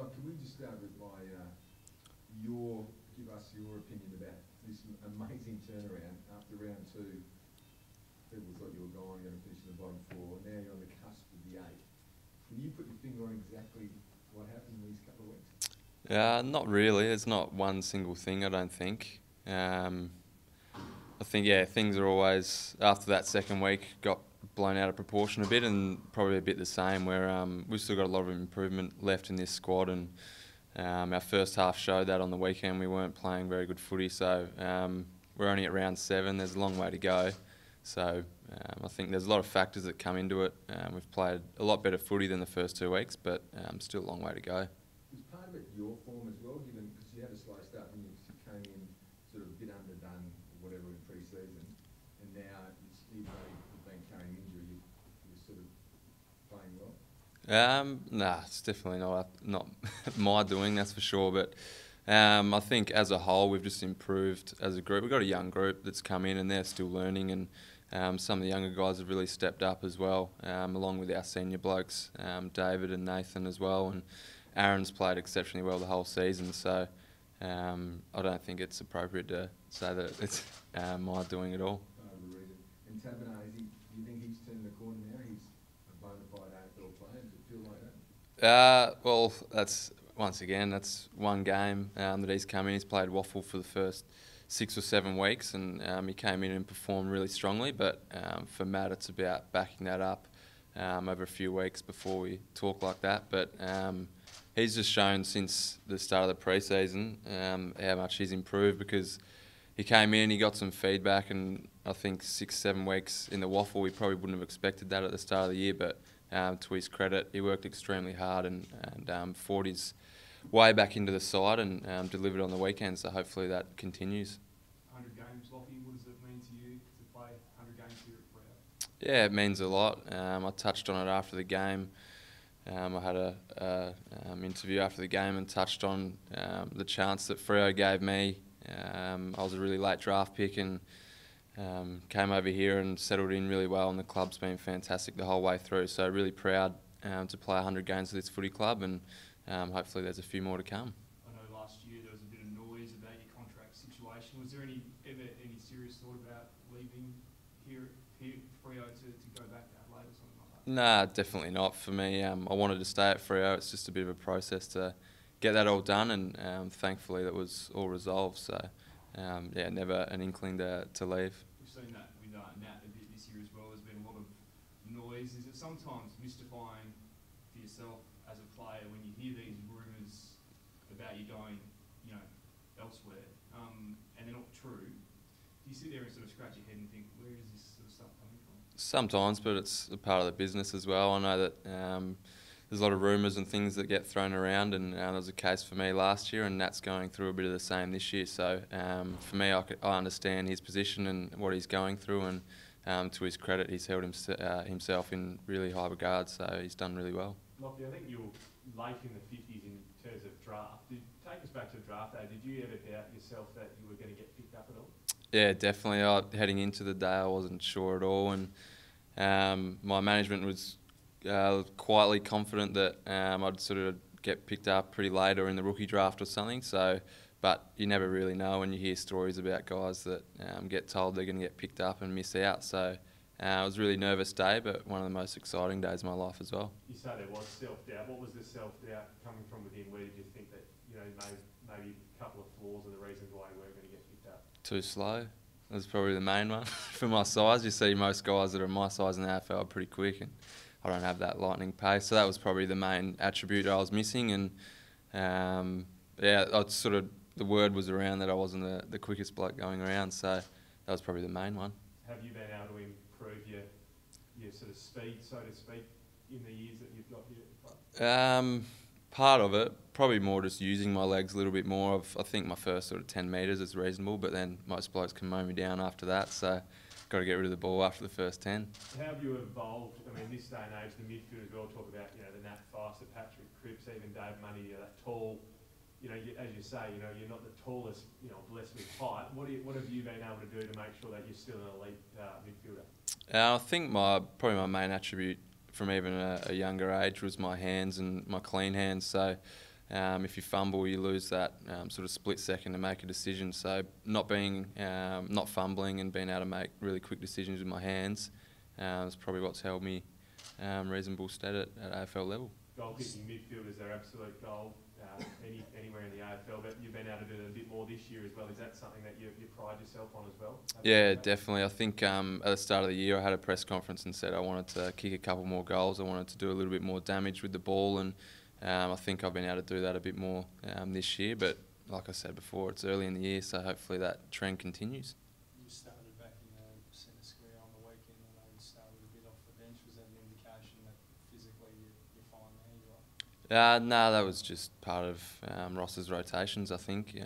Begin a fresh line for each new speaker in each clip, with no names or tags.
Doc, can we just start with give us your opinion about this amazing turnaround after round two? People thought you were going to finish in the bottom four. Now you're on the cusp of the eight. Can you put your finger on exactly what happened in these couple of weeks?
Not really. It's not one single thing, I don't think. I think, yeah, things are always, after that second week, got blown out of proportion a bit, and probably a bit the same, where we've still got a lot of improvement left in this squad, and our first half showed that on the weekend. We weren't playing very good footy, so we're only at round 7. There's a long way to go. So I think there's a lot of factors that come into it. We've played a lot better footy than the first 2 weeks, but still a long way to go.
Was part of it your form as well, given because you had a slow start and you came in sort of a bit underdone or whatever in pre-season, and now even though you've been carrying injury, you're sort of playing well?
Nah, it's definitely not my doing, that's for sure. But I think as a whole, we've just improved as a group. We've got a young group that's come in and they're still learning, and some of the younger guys have really stepped up as well, along with our senior blokes, David and Nathan as well. And Aaron's played exceptionally well the whole season, so I don't think it's appropriate to say that it's my doing at all.
And Taberner, do you think he's turned the corner now? He's a bona fide AFL player. Does it feel like that?
Well, that's one game that he's come in. He's played waffle for the first 6 or 7 weeks, and he came in and performed really strongly. But for Matt, it's about backing that up over a few weeks before we talk like that. But he's just shown since the start of the pre-season how much he's improved, because he came in, he got some feedback, and I think 6, 7 weeks in the waffle, we probably wouldn't have expected that at the start of the year. But to his credit, he worked extremely hard and fought his way back into the side and delivered on the weekend. So hopefully that continues.
100 games, Lachie. What does it mean to you to play 100 games here at Freo?
Yeah, it means a lot. I touched on it after the game. I had a interview after the game and touched on the chance that Freo gave me. I was a really late draft pick and came over here and settled in really well, and the club's been fantastic the whole way through. So really proud to play 100 games for this footy club, and hopefully there's a few more to come.
I know last year there was a bit of noise about your contract situation. Was there ever any serious thought about leaving here Freo to go back to Adelaide or something like that?
Nah, definitely not for me. I wanted to stay at Freo. It's just a bit of a process to get that all done, and thankfully that was all resolved. So yeah, never an inkling to leave.
We've seen that with Nat a bit this year as well. There's been a lot of noise. Is it sometimes mystifying for yourself as a player when you hear these rumours about you going, elsewhere, and they're not true? Do you sit there and sort of scratch your head and think, where is this sort of stuff coming from?
Sometimes, but it's a part of the business as well. I know that there's a lot of rumours and things that get thrown around, and there was a case for me last year, and Nat's going through a bit of the same this year. So for me, I understand his position and what he's going through, and to his credit, he's held himself in really high regard, so he's done really well.
Lachie, I think you were late in the 50s in terms of draft. Take us back to the draft day. Did you ever doubt yourself that you were going to get picked up at all?
Yeah, definitely. Heading into the day, I wasn't sure at all, and my management was quietly confident that I'd sort of get picked up pretty late or in the rookie draft or something. So, but you never really know when you hear stories about guys that get told they're going to get picked up and miss out. So it was a really nervous day, but one of the most exciting days of my life as well.
You say there was self-doubt. What was the self-doubt coming from within? Where did you think that maybe a couple of flaws are the reasons why you weren't going to get picked up?
Too slow. That's probably the main one. For my size, you see most guys that are my size in the AFL are pretty quick, and I don't have that lightning pace. So that was probably the main attribute I was missing. And the word was around that I wasn't the quickest bloke going around. So that was probably the main one.
Have you been able to improve your sort of speed, so to speak, in the years that you've got here at the club?
Part of it, probably more just using my legs a little bit more. I think my first sort of 10 metres is reasonable, but then most blokes can mow me down after that. So got to get rid of the ball after the first 10.
How have you evolved? I mean, this day and age, the midfielders we all talk about, the Nat Fyfe, the Patrick Cripps, even Dave Money, that tall. As you say, you're not the tallest, blessed with height. What have you been able to do to make sure that you're still an elite midfielder?
I think probably my main attribute from even a younger age was my hands and my clean hands. So if you fumble, you lose that sort of split second to make a decision. So not fumbling and being able to make really quick decisions with my hands is probably what's held me reasonable stead at AFL level.
Goal kicking midfielders, their absolute goal anywhere in the AFL, but you've been able to do it a bit more this year as well. Is that something that you pride yourself on as well?
Yeah, definitely. I think at the start of the year I had a press conference and said I wanted to kick a couple more goals. I wanted to do a little bit more damage with the ball, and I think I've been able to do that a bit more this year. But like I said before, it's early in the year, so hopefully that trend continues.
You started back in centre square on the weekend. I know you started a bit off the bench. Was that an indication that physically you're fine there? You are?
No, that was just part of Ross's rotations, I think.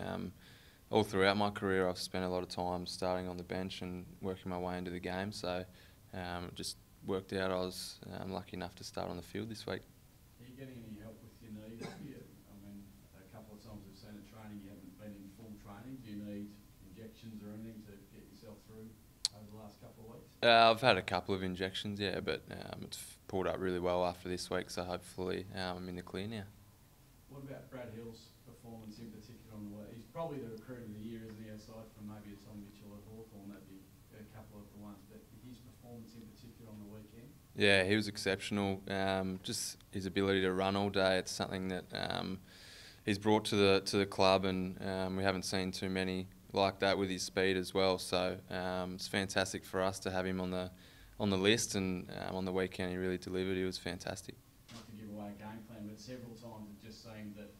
All throughout my career, I've spent a lot of time starting on the bench and working my way into the game. So it just worked out. I was lucky enough to start on the field this week.
Are you getting any help with your knees? I mean, a couple of times we've seen at training you haven't been in full training. Do you need injections or anything to get yourself through over the last couple of weeks?
I've had a couple of injections, yeah, but it's pulled up really well after this week, so hopefully I'm in the clear now.
What about Brad Hill's performance in particular on the way? He's probably the recruit of the year, isn't he, aside from maybe a Tom Mitchell at Hawthorn, that'd be a couple of the ones, but his performance in particular on the weekend?
Yeah, he was exceptional. Just his ability to run all day, it's something that he's brought to the club, and we haven't seen too many like that with his speed as well. So it's fantastic for us to have him on the list, and on the weekend he really delivered. He was fantastic.
Not to give away a game plan, but several times it just seemed that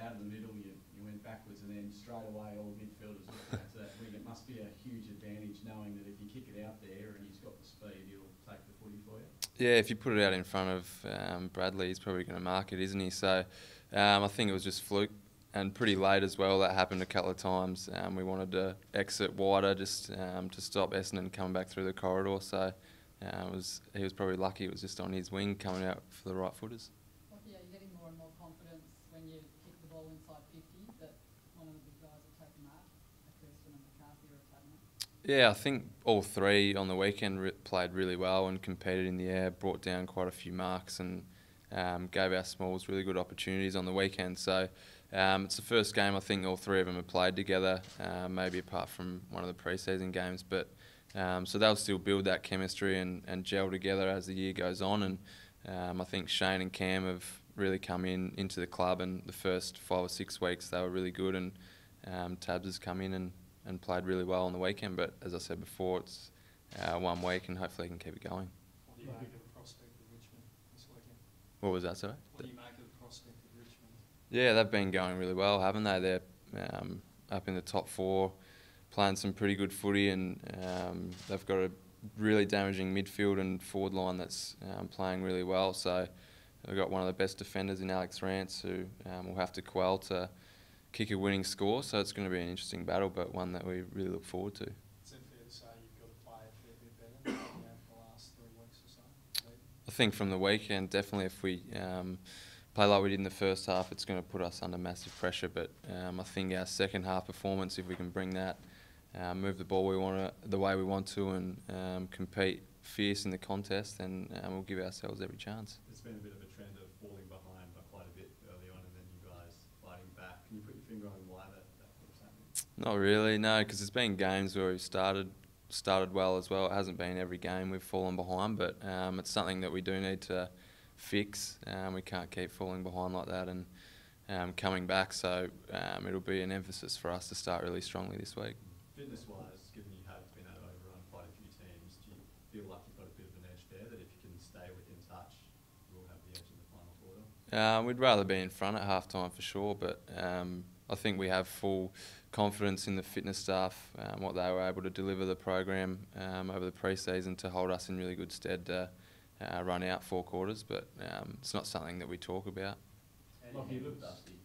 out of the middle you went backwards, and then straight away all the midfielders went back to that wing. It must be a huge advantage knowing that if you kick it out there and he's got the speed, he'll take the footy for you.
Yeah, if you put it out in front of Bradley, he's probably going to mark it, isn't he? So I think it was just fluke, and pretty late as well. That happened a couple of times. We wanted to exit wider just to stop Essendon coming back through the corridor. So he was probably lucky it was just on his wing coming out for the right footers.
Lachie, are you getting more and more confidence when you kick the ball inside 50 that one of the big guys will take a mark, like Kirsten and McCarthy or Tadman?
Yeah, I think all three on the weekend played really well and competed in the air, brought down quite a few marks, and gave our smalls really good opportunities on the weekend. So it's the first game I think all three of them have played together, maybe apart from one of the pre-season games. But so they'll still build that chemistry and gel together as the year goes on. And I think Shane and Cam have really come into the club, and the first 5 or 6 weeks they were really good, and Tabs has come in and played really well on the weekend. But as I said before, it's 1 week, and hopefully he can keep it going.
What do you make of the prospect of Richmond this weekend?
What was that, sorry?
What do you make of the prospect of Richmond?
Yeah, they've been going really well, haven't they? They're up in the top 4, playing some pretty good footy, and they've got a really damaging midfield and forward line that's playing really well. So they've got one of the best defenders in Alex Rance, who will have to quell to kick a winning score. So it's going to be an interesting battle, but one that we really look forward to.
Is it fair to say you've got to play a fair bit better than the last 3 weeks or so?
I think from the weekend, definitely if we play like we did in the first half, it's going to put us under massive pressure. But I think our second half performance, if we can bring that, move the ball the way we want to, and compete fierce in the contest, then we'll give ourselves every chance.
There's been a bit of a trend of falling behind by quite a bit early on, and then you guys fighting back. Can you put your finger on why that was happening?
Not really, no, because there's been games where we've started well as well. It hasn't been every game we've fallen behind, but it's something that we do need to fix. We can't keep falling behind like that and coming back, so it'll be an emphasis for us to start really strongly this week.
Fitness-wise, given you have been able to overrun quite a few teams, do you feel like you've got a bit of an edge there, that if you can stay within touch, you'll have the edge in the final quarter?
We'd rather be in front at half-time for sure, but I think we have full confidence in the fitness staff, what they were able to deliver the program over the pre-season to hold us in really good stead to run out 4 quarters, but it's not something that we talk about.
How do you handle Dusty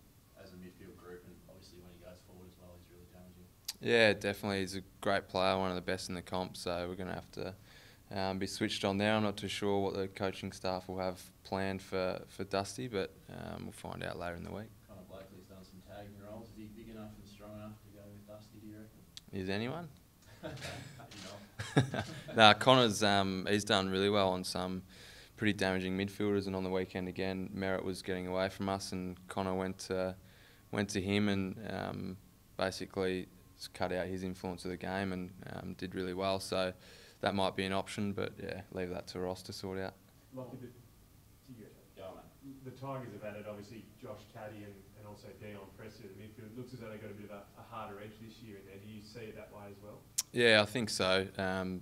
as a midfield group, and obviously when he goes forward as well, he's really damaging?
Yeah, definitely. He's a great player, one of the best in the comp, so we're going to have to be switched on there. I'm not too sure what the coaching staff will have planned for Dusty, but we'll find out later in the week.
Kind of Blakely's done some tagging roles. Is he big enough and strong enough to go with Dusty, do you reckon?
Is anyone?
Maybe not.
No, Connor's he's done really well on some pretty damaging midfielders, and on the weekend again, Merritt was getting away from us, and Connor went to him and basically cut out his influence of the game and did really well. So that might be an option, but yeah, leave that to Ross to sort out.
Lachie,
Go, mate.
the Tigers have added obviously Josh Caddy and also Dion Presser to the midfield. It looks as though they've got a bit of a harder edge this year in there. Do you see it that way as well?
Yeah, I think so.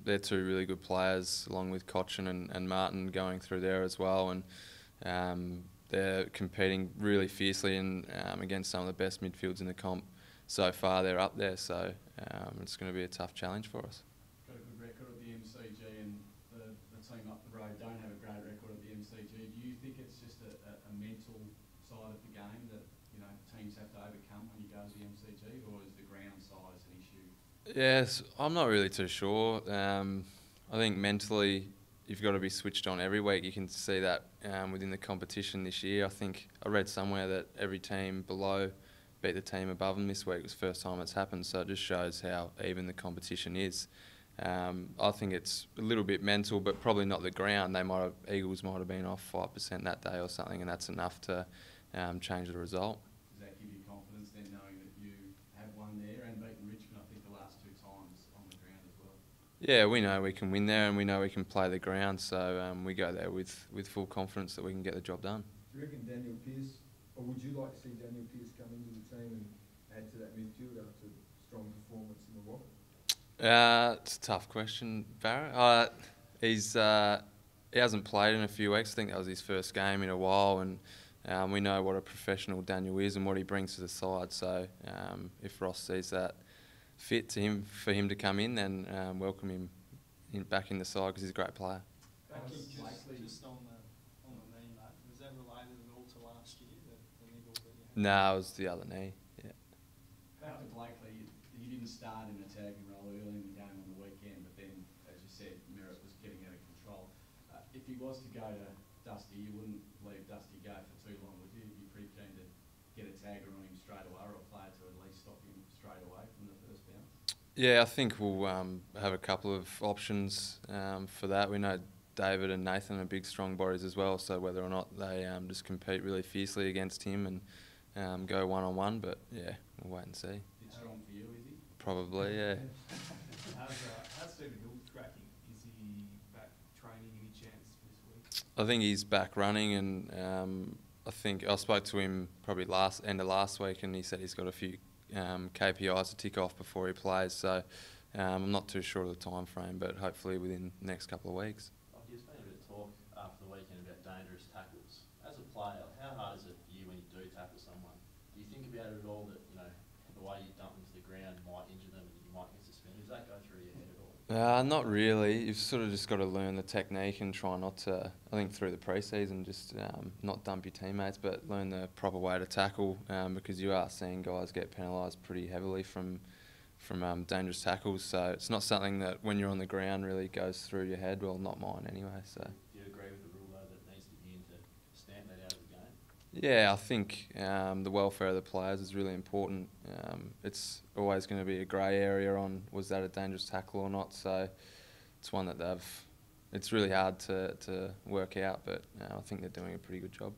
They're two really good players, along with Cochin and Martin going through there as well, and they're competing really fiercely and against some of the best midfields in the comp so far. They're up there, so it's going to be a tough challenge for us.
Got a good record at the MCG, and the team up the road don't have a great record at the MCG. Do you think it's just a mental side of the game that teams have to overcome when you go to the MCG, or is the ground size an issue?
Yes, I'm not really too sure. I think mentally you've got to be switched on every week. You can see that within the competition this year. I think I read somewhere that every team below beat the team above them this week. It was the first time it's happened, so it just shows how even the competition is. I think it's a little bit mental, but probably not the ground. Eagles might have been off 5% that day or something, and that's enough to change the result.
Does that give you confidence then, knowing that you have won there and beaten Richmond, I think, the last 2 times on the ground as well?
Yeah, we know we can win there, and we know we can play the ground, so we go there with full confidence that we can get the job done.
Do you reckon Daniel Pearce, or would you like to see Daniel Pearce come into the team and add to that midfield after strong performance in the Waffle?
It's a tough question, Barrett. He hasn't played in a few weeks. I think that was his first game in a while, and we know what a professional Daniel is and what he brings to the side. So if Ross sees that fit for him to come in, then welcome him back in the side because he's a great player.
Becky, just on the knee, mate, was that related at all to last year, the niggle that you had?
No, it was the other knee. Yeah.
Back to Blakely, he didn't start in the tagging role early in the game on the weekend, but then, as you said, Merritt was getting out of control. If he was to go to Dusty, you wouldn't leave Dusty go for too long, would you? You'd be pretty keen to get a tagger on him straight away, or a player to at least stop him straight away from the first bounce?
Yeah, I think we'll have a couple of options for that. We know David and Nathan are big, strong bodies as well, so whether or not they just compete really fiercely against him and go one-on-one, but yeah, we'll wait and see.
Bit strong for you, is he?
Probably, yeah.
How's Stephen Hill tracking? Is he back training? Any chance for this week?
I think he's back running, and I think I spoke to him probably end of last week, and he said he's got a few KPIs to tick off before he plays. So I'm not too sure of the time frame, but hopefully within the next couple of weeks.
There's been a bit of talk after the weekend about dangerous tackles. As a player, how hard is it for you when you do tackle someone? Do you think about it at all that the way you dump them to the ground might injure them and you might get suspended? Does that go through your head at all?
Not really. You've sort of just got to learn the technique and try not to, I think through the pre-season, just not dump your teammates, but learn the proper way to tackle because you are seeing guys get penalised pretty heavily from dangerous tackles. So it's not something that when you're on the ground really goes through your head. Well, not mine anyway. So.
Do you agree with the rule though that it needs to be in to stamp that out of the game?
Yeah, I think the welfare of the players is really important. It's always going to be a grey area on was that a dangerous tackle or not. So it's one that it's really hard to work out, but I think they're doing a pretty good job.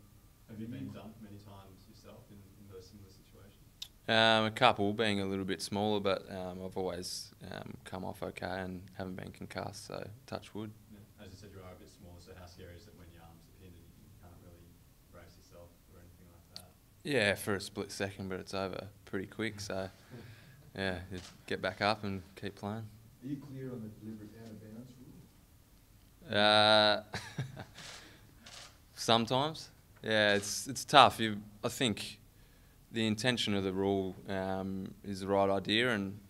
Have you been dumped many times yourself in those similar situations?
A couple, being a little bit smaller, but I've always come off okay and haven't been concussed, so touch wood.
Yeah. As you said, you are a bit smaller, so how scary is it when your arms are pinned and you can't really brace yourself or anything like that?
Yeah, for a split second, but it's over pretty quick, so yeah, you get back up and keep playing.
Are you clear on the deliberate out of bounds rule?
Sometimes, yeah, it's tough. I think the intention of the rule is the right idea, and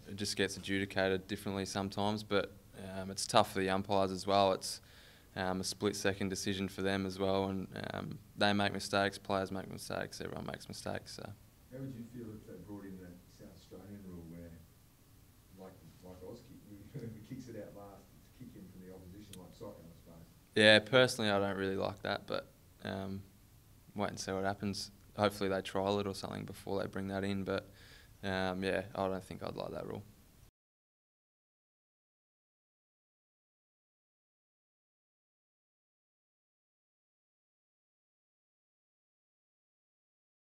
it just gets adjudicated differently sometimes. But it's tough for the umpires as well. It's a split-second decision for them as well, and they make mistakes. Players make mistakes. Everyone makes mistakes. So.
How would you feel if they brought in that South Australian rule where, like Auskick, whoever kicks it out last, it's kick in from the opposition, like soccer, I suppose?
Yeah, personally, I don't really like that, but wait and see what happens. Hopefully they trial it or something before they bring that in, but yeah, I don't think I'd like that rule.